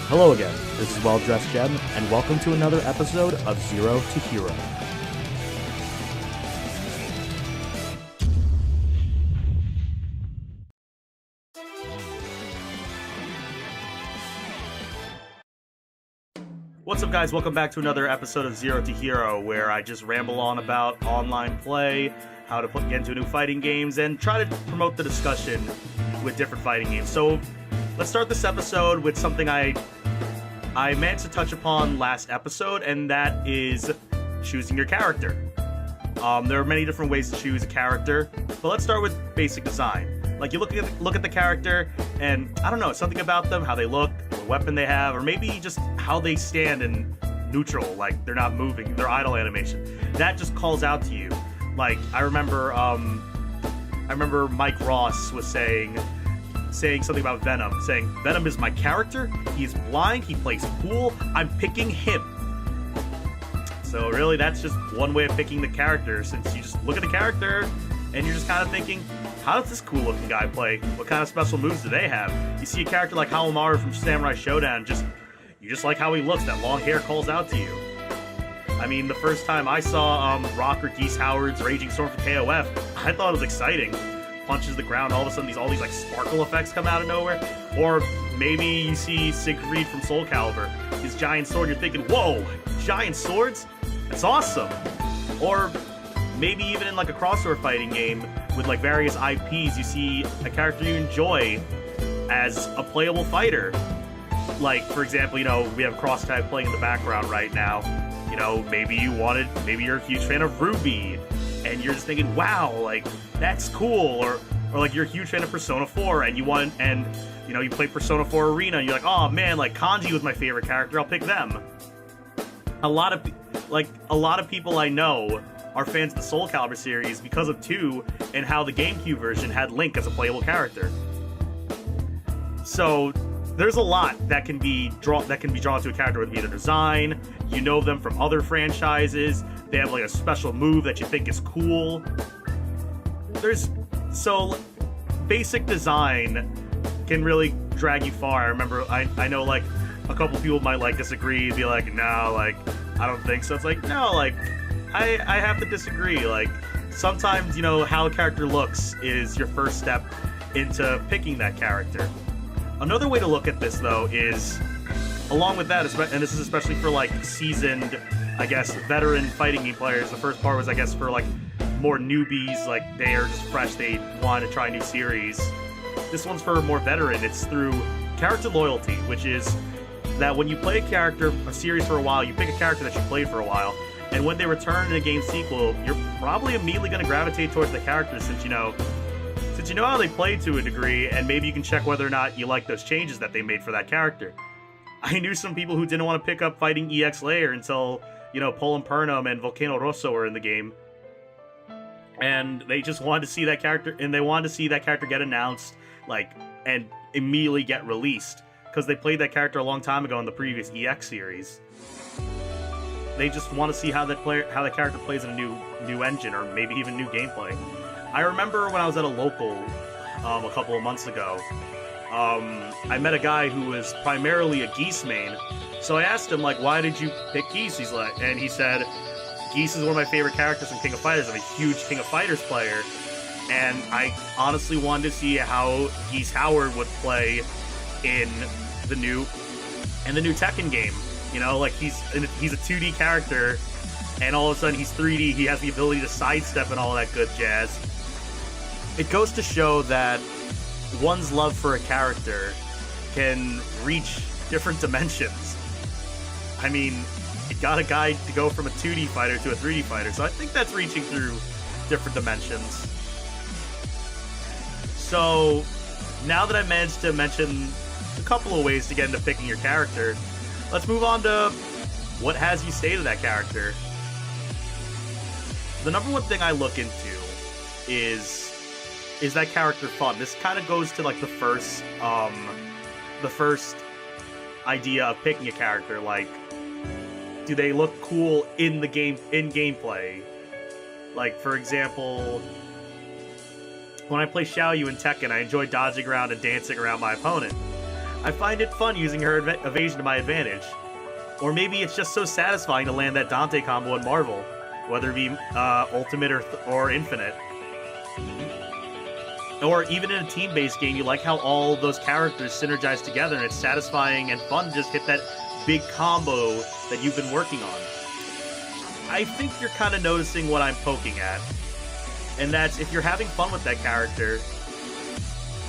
Hello again, this is Well Dressed Gem, and welcome to another episode of Zero to Hero. What's up, guys? Welcome back to another episode of Zero to Hero, where I just ramble on about online play, how to get into new fighting games, and try to promote the discussion with different fighting games. So, let's start this episode with something I meant to touch upon last episode, and that is choosing your character. There are many different ways to choose a character, but let's start with basic design. Like, you look at the character, and I don't know, something about them, how they look, what weapon they have, or maybe just how they stand in neutral, like they're not moving, their idle animation. That just calls out to you. Like, I remember Mike Ross was saying something about Venom, saying, Venom is my character, he's blind, he plays pool, I'm picking him. So really, that's just one way of picking the character, since you just look at the character, and you're just kind of thinking, how does this cool-looking guy play? What kind of special moves do they have? You see a character like Hawamaru from Samurai Shodown, you just like how he looks, that long hair calls out to you. I mean, the first time I saw Rock or Geese Howard's Raging Storm for KOF, I thought it was exciting. Punches the ground, all of a sudden all these like sparkle effects come out of nowhere. Or maybe you see Siegfried from Soul Calibur, his giant sword, you're thinking, whoa, giant swords? That's awesome. Or maybe even in like a crossover fighting game with like various IPs, you see a character you enjoy as a playable fighter. Like, for example, we have Cross Tag playing in the background right now. Maybe you're a huge fan of Ruby, and you're just thinking, wow, like, that's cool. Or like, you're a huge fan of Persona 4, and you play Persona 4 Arena, and you're like, oh man, like, Kanji was my favorite character, I'll pick them. A lot of people I know are fans of the Soul Calibur series because of 2 and how the GameCube version had Link as a playable character. So there's a lot that can be drawn to a character with either design, you know them from other franchises, they have like a special move that you think is cool. So basic design can really drag you far. I remember I know like a couple people might like disagree, be like, no, like, I don't think so. It's like, no, like, I have to disagree. Like, sometimes, how a character looks is your first step into picking that character. Another way to look at this, though, is, along with that, and this is especially for, like, seasoned, I guess, veteran fighting game players. The first part was, I guess, for, like, more newbies, like, they are just fresh, they want to try a new series. This one's for more veteran. It's through character loyalty, which is that when you play a series for a while, you pick a character that you played for a while, and when they return in a game sequel, you're probably immediately going to gravitate towards the character since you know how they play to a degree, and maybe you can check whether or not you like those changes that they made for that character. I knew some people who didn't want to pick up Fighting EX Layer until, Polen Pernum and Volcano Rosso were in the game. And they just wanted to see that character, and they wanted to see that character get announced, like, and immediately get released, because they played that character a long time ago in the previous EX series. They just want to see how that character plays in a new engine, or maybe even new gameplay. I remember when I was at a local a couple of months ago, I met a guy who was primarily a Geese main. So I asked him, like, why did you pick Geese? And he said, Geese is one of my favorite characters from King of Fighters. I'm a huge King of Fighters player, and I honestly wanted to see how Geese Howard would play in the new Tekken game. Like, he's a 2D character, and all of a sudden he's 3D, he has the ability to sidestep and all that good jazz. It goes to show that one's love for a character can reach different dimensions. I mean, it got a guy to go from a 2D fighter to a 3D fighter, so I think that's reaching through different dimensions. So, now that I managed to mention a couple of ways to get into picking your character, let's move on to what has you stay to that character. The number one thing I look into is that character fun? This kind of goes to like the first idea of picking a character. Like, do they look cool in gameplay? Like, for example, when I play Xiaoyu in Tekken, I enjoy dodging around and dancing around my opponent. I find it fun using her evasion to my advantage. Or maybe it's just so satisfying to land that Dante combo in Marvel, whether it be Ultimate or Infinite. Or even in a team-based game, you like how all those characters synergize together, and it's satisfying and fun to just hit that big combo that you've been working on. I think you're kind of noticing what I'm poking at, and that's if you're having fun with that character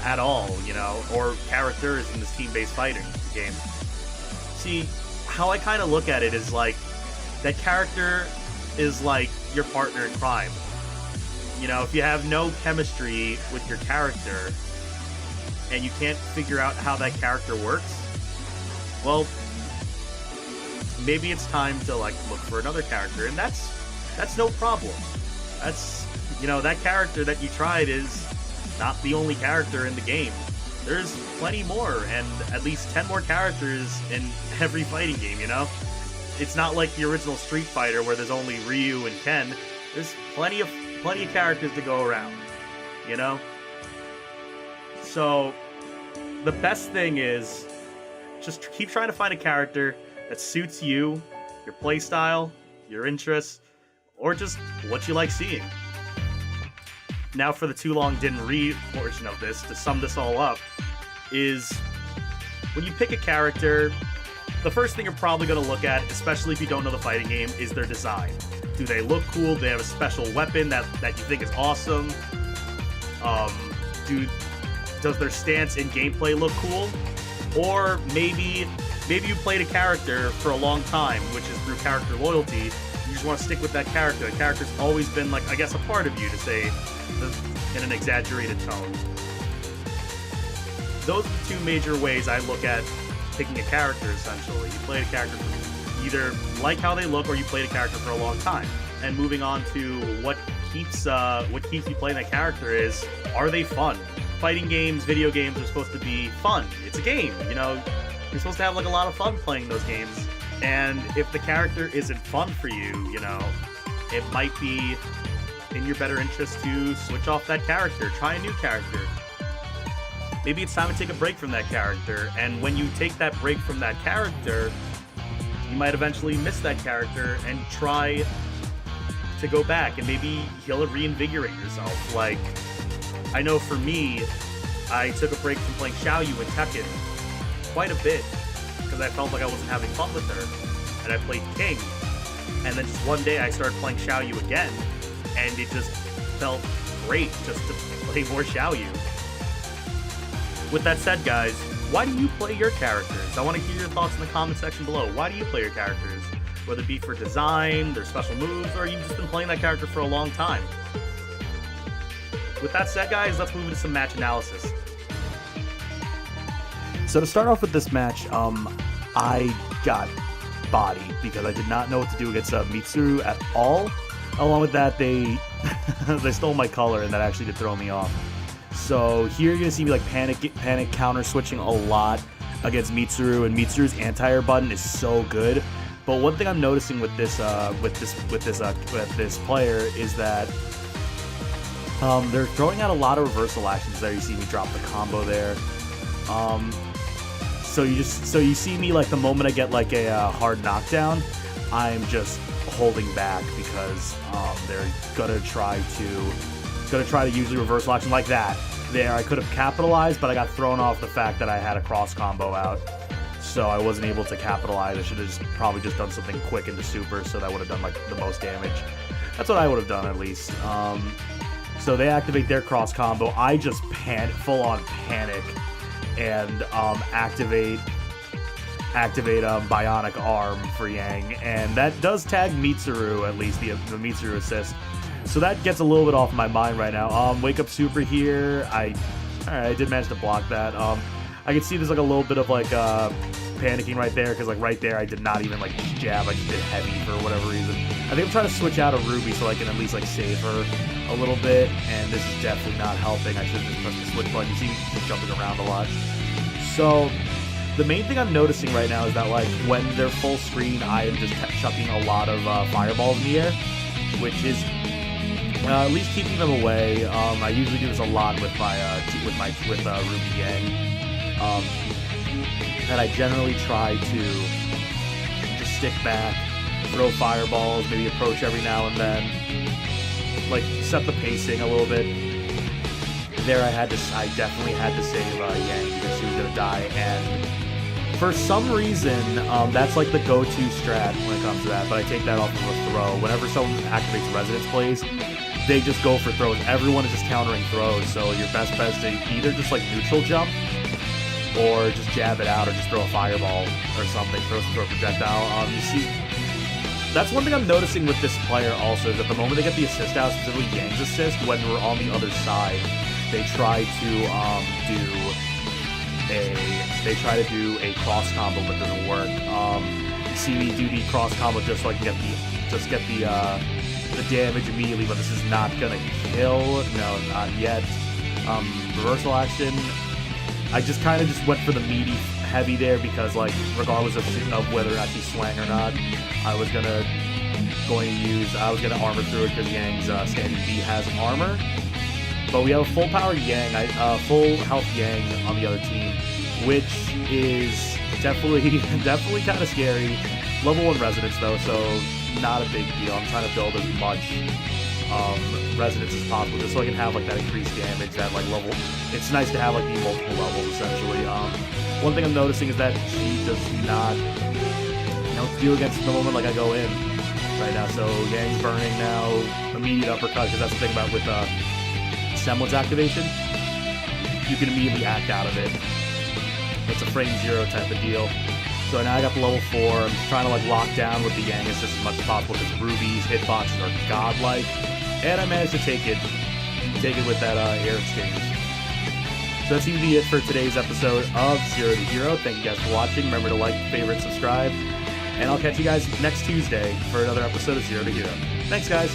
at all, you know, or characters in this team-based fighting game. See, how I kind of look at it is like, that character is like your partner in crime. You know, if you have no chemistry with your character, and you can't figure out how that character works, well, maybe it's time to, like, look for another character, and that's no problem. That's, you know, that character that you tried is not the only character in the game. There's plenty more, and at least 10 more characters in every fighting game, you know? It's not like the original Street Fighter where there's only Ryu and Ken. There's plenty of characters to go around, you know? So, the best thing is just keep trying to find a character that suits you, your playstyle, your interests, or just what you like seeing. Now for the too long didn't read portion of this, to sum this all up, is when you pick a character, the first thing you're probably going to look at, especially if you don't know the fighting game, is their design. Do they look cool? Do they have a special weapon that you think is awesome? Does their stance in gameplay look cool? Or maybe you played a character for a long time, which is through character loyalty. You just want to stick with that character. The character's always been, like, I guess, a part of you, to say in an exaggerated tone. Those are the two major ways I look at picking a character, essentially. You played a character for either like how they look, or you played a character for a long time. And moving on to what keeps you playing that character is, are they fun? Fighting games, video games are supposed to be fun. It's a game, you know? You're supposed to have, like, a lot of fun playing those games. And if the character isn't fun for you, you know, it might be in your better interest to switch off that character, try a new character. Maybe it's time to take a break from that character, and when you take that break from that character, you might eventually miss that character and try to go back, and maybe you'll reinvigorate yourself. Like, I know for me, I took a break from playing Xiaoyu and Tekken quite a bit, because I felt like I wasn't having fun with her, and I played King, and then just one day I started playing Xiaoyu again, and it just felt great just to play more Xiaoyu. With that said, guys, why do you play your characters? I want to hear your thoughts in the comment section below. Why do you play your characters? Whether it be for design, their special moves, or you've just been playing that character for a long time. With that said, guys, let's move into some match analysis. So to start off with this match, I got bodied because I did not know what to do against Mitsuru at all. Along with that, they they stole my color, and that actually did throw me off. So here you're gonna see me like panic counter switching a lot against Mitsuru, and Mitsuru's anti-air button is so good. But one thing I'm noticing with this player is that they're throwing out a lot of reversal actions. There you see me drop the combo there. So you see me, like, the moment I get like a hard knockdown, I'm just holding back because they're gonna try to use the reversal action like that. There, I could have capitalized, but I got thrown off the fact that I had a cross combo out, so I wasn't able to capitalize. I should have probably just done something quick into super, so that would have done, like, the most damage. That's what I would have done, at least. So they activate their cross combo. I just full on panic and activate Bionic Arm for Yang, and that does tag Mitsuru, at least the Mitsuru assist. So that gets a little bit off my mind right now. Wake up super here. Alright, I did manage to block that. I can see there's like a little bit of like panicking right there, because like right there I did not even like jab. I just did heavy for whatever reason. I think I'm trying to switch out of Ruby so I can at least like save her a little bit, and this is definitely not helping. I should have just pressed the switch button. You see me just jumping around a lot. So the main thing I'm noticing right now is that, like, when they're full screen, I am just chucking a lot of fireballs in the air, which is at least keeping them away. I usually do this a lot with my Ruby Yang. that I generally try to just stick back, throw fireballs, maybe approach every now and then, like set the pacing a little bit. There I definitely had to save Yang because she was gonna die, and for some reason that's like the go-to strat when it comes to that. But I take that off of a throw. Whenever someone activates Resonance plays, they just go for throws. Everyone is just countering throws, so your best bet is to either just like neutral jump or just jab it out or just throw a fireball or something, throw a projectile. You see, that's one thing I'm noticing with this player also, is that the moment they get the assist out, specifically Yang's assist, when we're on the other side, they try to do a cross combo, but it doesn't work. You see me do the cross combo just so I can get the damage immediately, but this is not gonna kill. No, not yet. Reversal action. I just kind of went for the meaty heavy there because, like, regardless of whether or not she swang or not, I was gonna armor through it because Yang's standing B has armor. But we have a full power Yang, full health Yang on the other team, which is definitely kind of scary. Level 1 Resonance though, so not a big deal. I'm trying to build as much Resonance as possible just so I can have like that increased damage, that like level. It's nice to have like the multiple levels essentially. One thing I'm noticing is that she does not deal against the moment like I go in right now. So Yang's burning now, immediate uppercut, because that's the thing about with Semblance activation, you can immediately act out of it. It's a frame 0 type of deal. So now I got the level 4. I'm just trying to like lock down with the Yang assist as much as possible because Ruby's hitboxes are godlike, and I managed to take it with that air exchange. So that's going to be it for today's episode of Zero to Hero. Thank you guys for watching. Remember to like, favorite, subscribe, and I'll catch you guys next Tuesday for another episode of Zero to Hero. Thanks, guys.